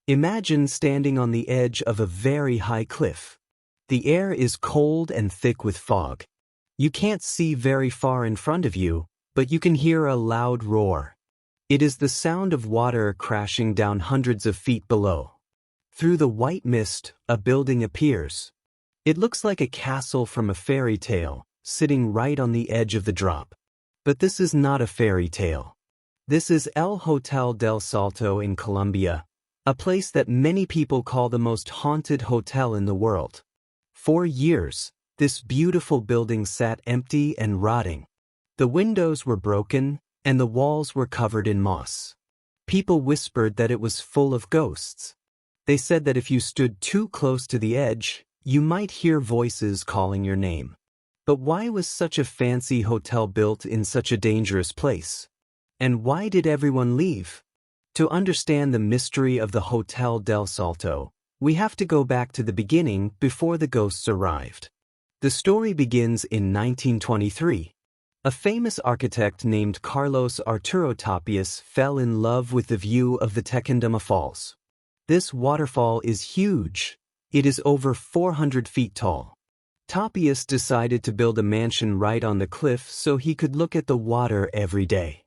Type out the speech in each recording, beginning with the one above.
Imagine standing on the edge of a very high cliff. The air is cold and thick with fog. You can't see very far in front of you, but you can hear a loud roar. It is the sound of water crashing down hundreds of feet below. Through the white mist, a building appears. It looks like a castle from a fairy tale, sitting right on the edge of the drop. But this is not a fairy tale. This is El Hotel del Salto in Colombia, a place that many people call the most haunted hotel in the world. For years, this beautiful building sat empty and rotting. The windows were broken, and the walls were covered in moss. People whispered that it was full of ghosts. They said that if you stood too close to the edge, you might hear voices calling your name. But why was such a fancy hotel built in such a dangerous place? And why did everyone leave? To understand the mystery of the Hotel del Salto, we have to go back to the beginning before the ghosts arrived. The story begins in 1923. A famous architect named Carlos Arturo Tapias fell in love with the view of the Tequendama Falls. This waterfall is huge. It is over 400 feet tall. Tapias decided to build a mansion right on the cliff so he could look at the water every day.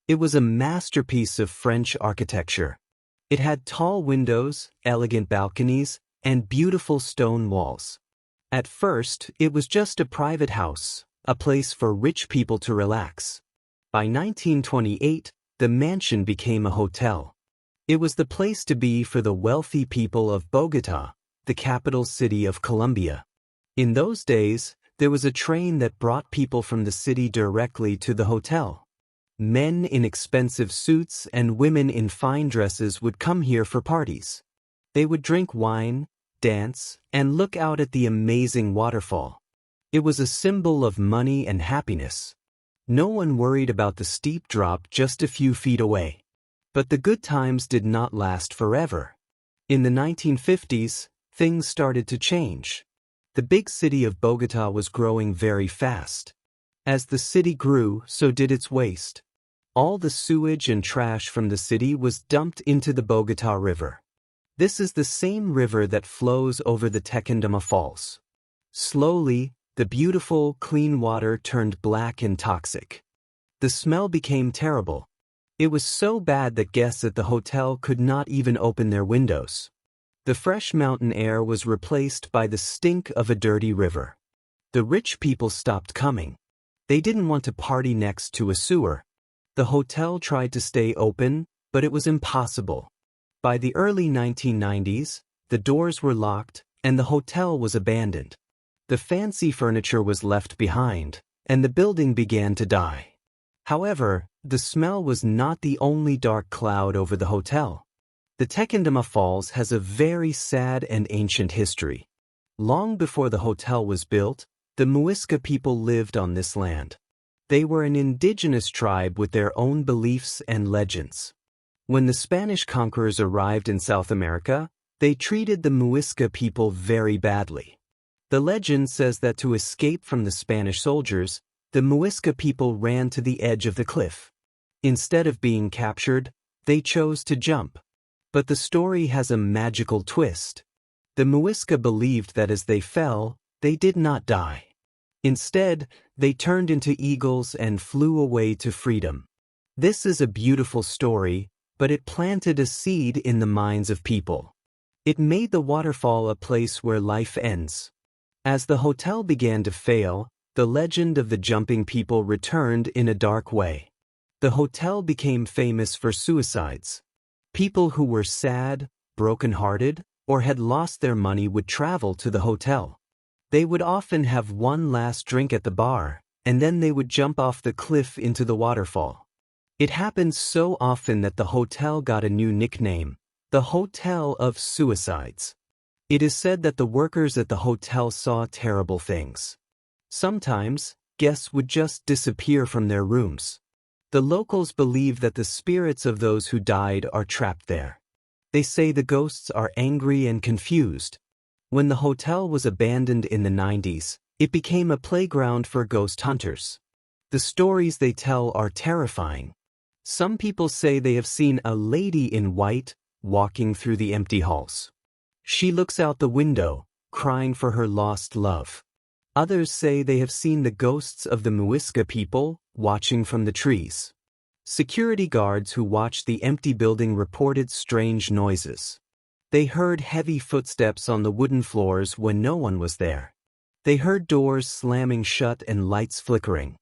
It was a masterpiece of French architecture. It had tall windows, elegant balconies, and beautiful stone walls. At first, it was just a private house, a place for rich people to relax. By 1928, the mansion became a hotel. It was the place to be for the wealthy people of Bogotá, the capital city of Colombia. In those days, there was a train that brought people from the city directly to the hotel. Men in expensive suits and women in fine dresses would come here for parties. They would drink wine, dance, and look out at the amazing waterfall. It was a symbol of money and happiness. No one worried about the steep drop just a few feet away. But the good times did not last forever. In the 1950s, things started to change. The big city of Bogotá was growing very fast. As the city grew, so did its waste. All the sewage and trash from the city was dumped into the Bogotá River. This is the same river that flows over the Tequendama Falls. Slowly, the beautiful, clean water turned black and toxic. The smell became terrible. It was so bad that guests at the hotel could not even open their windows. The fresh mountain air was replaced by the stink of a dirty river. The rich people stopped coming. They didn't want to party next to a sewer. The hotel tried to stay open, but it was impossible. By the early 1990s, the doors were locked and the hotel was abandoned. The fancy furniture was left behind, and the building began to die. However, the smell was not the only dark cloud over the hotel. The Tequendama Falls has a very sad and ancient history. Long before the hotel was built, the Muisca people lived on this land. They were an indigenous tribe with their own beliefs and legends. When the Spanish conquerors arrived in South America, they treated the Muisca people very badly. The legend says that to escape from the Spanish soldiers, the Muisca people ran to the edge of the cliff. Instead of being captured, they chose to jump. But the story has a magical twist. The Muisca believed that as they fell, they did not die. Instead, they turned into eagles and flew away to freedom. This is a beautiful story, but it planted a seed in the minds of people. It made the waterfall a place where life ends. As the hotel began to fail, the legend of the jumping people returned in a dark way. The hotel became famous for suicides. People who were sad, broken-hearted, or had lost their money would travel to the hotel. They would often have one last drink at the bar, and then they would jump off the cliff into the waterfall. It happened so often that the hotel got a new nickname, the Hotel of Suicides. It is said that the workers at the hotel saw terrible things. Sometimes, guests would just disappear from their rooms. The locals believe that the spirits of those who died are trapped there. They say the ghosts are angry and confused. When the hotel was abandoned in the 90s, it became a playground for ghost hunters. The stories they tell are terrifying. Some people say they have seen a lady in white, walking through the empty halls. She looks out the window, crying for her lost love. Others say they have seen the ghosts of the Muisca people watching from the trees. Security guards who watched the empty building reported strange noises. They heard heavy footsteps on the wooden floors when no one was there. They heard doors slamming shut and lights flickering.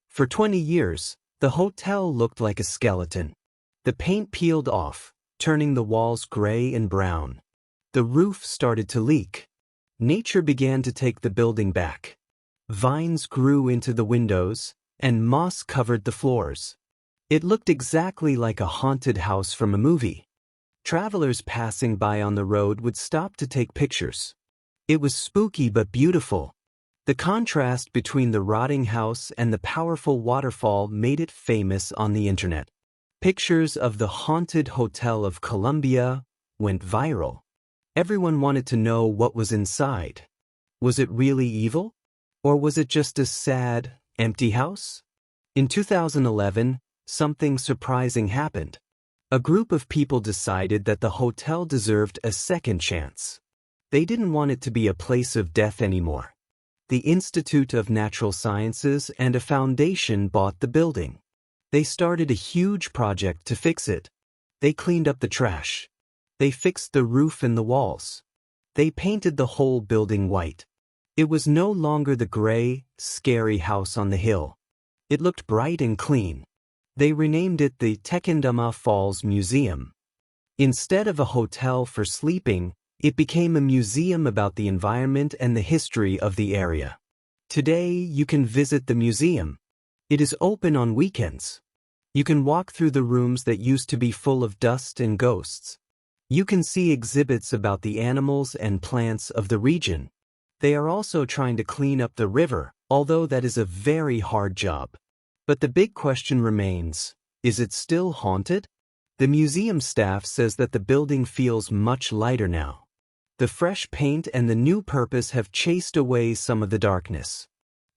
For 20 years, the hotel looked like a skeleton. The paint peeled off, turning the walls gray and brown. The roof started to leak. Nature began to take the building back. Vines grew into the windows, and moss covered the floors. It looked exactly like a haunted house from a movie. Travelers passing by on the road would stop to take pictures. It was spooky but beautiful. The contrast between the rotting house and the powerful waterfall made it famous on the internet. Pictures of the haunted Hotel of Colombia went viral. Everyone wanted to know what was inside. Was it really evil? Or was it just a sad, empty house? In 2011, something surprising happened. A group of people decided that the hotel deserved a second chance. They didn't want it to be a place of death anymore. The Institute of Natural Sciences and a foundation bought the building. They started a huge project to fix it. They cleaned up the trash. They fixed the roof and the walls. They painted the whole building white. It was no longer the gray, scary house on the hill. It looked bright and clean. They renamed it the Tequendama Falls Museum. Instead of a hotel for sleeping, it became a museum about the environment and the history of the area. Today, you can visit the museum. It is open on weekends. You can walk through the rooms that used to be full of dust and ghosts. You can see exhibits about the animals and plants of the region. They are also trying to clean up the river, although that is a very hard job. But the big question remains, is it still haunted? The museum staff says that the building feels much lighter now. The fresh paint and the new purpose have chased away some of the darkness.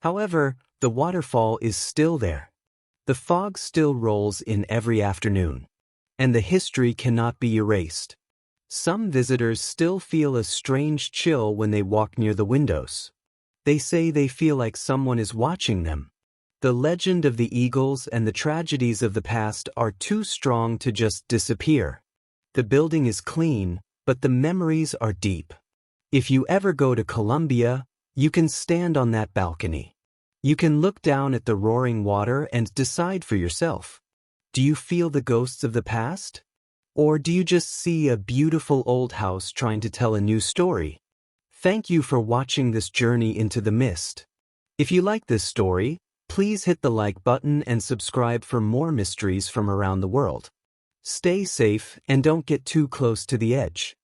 However, the waterfall is still there. The fog still rolls in every afternoon. And the history cannot be erased. Some visitors still feel a strange chill when they walk near the windows. They say they feel like someone is watching them. The legend of the eagles and the tragedies of the past are too strong to just disappear. The building is clean, but the memories are deep. If you ever go to Colombia, you can stand on that balcony. You can look down at the roaring water and decide for yourself. Do you feel the ghosts of the past? Or do you just see a beautiful old house trying to tell a new story? Thank you for watching this journey into the mist. If you like this story, please hit the like button and subscribe for more mysteries from around the world. Stay safe and don't get too close to the edge.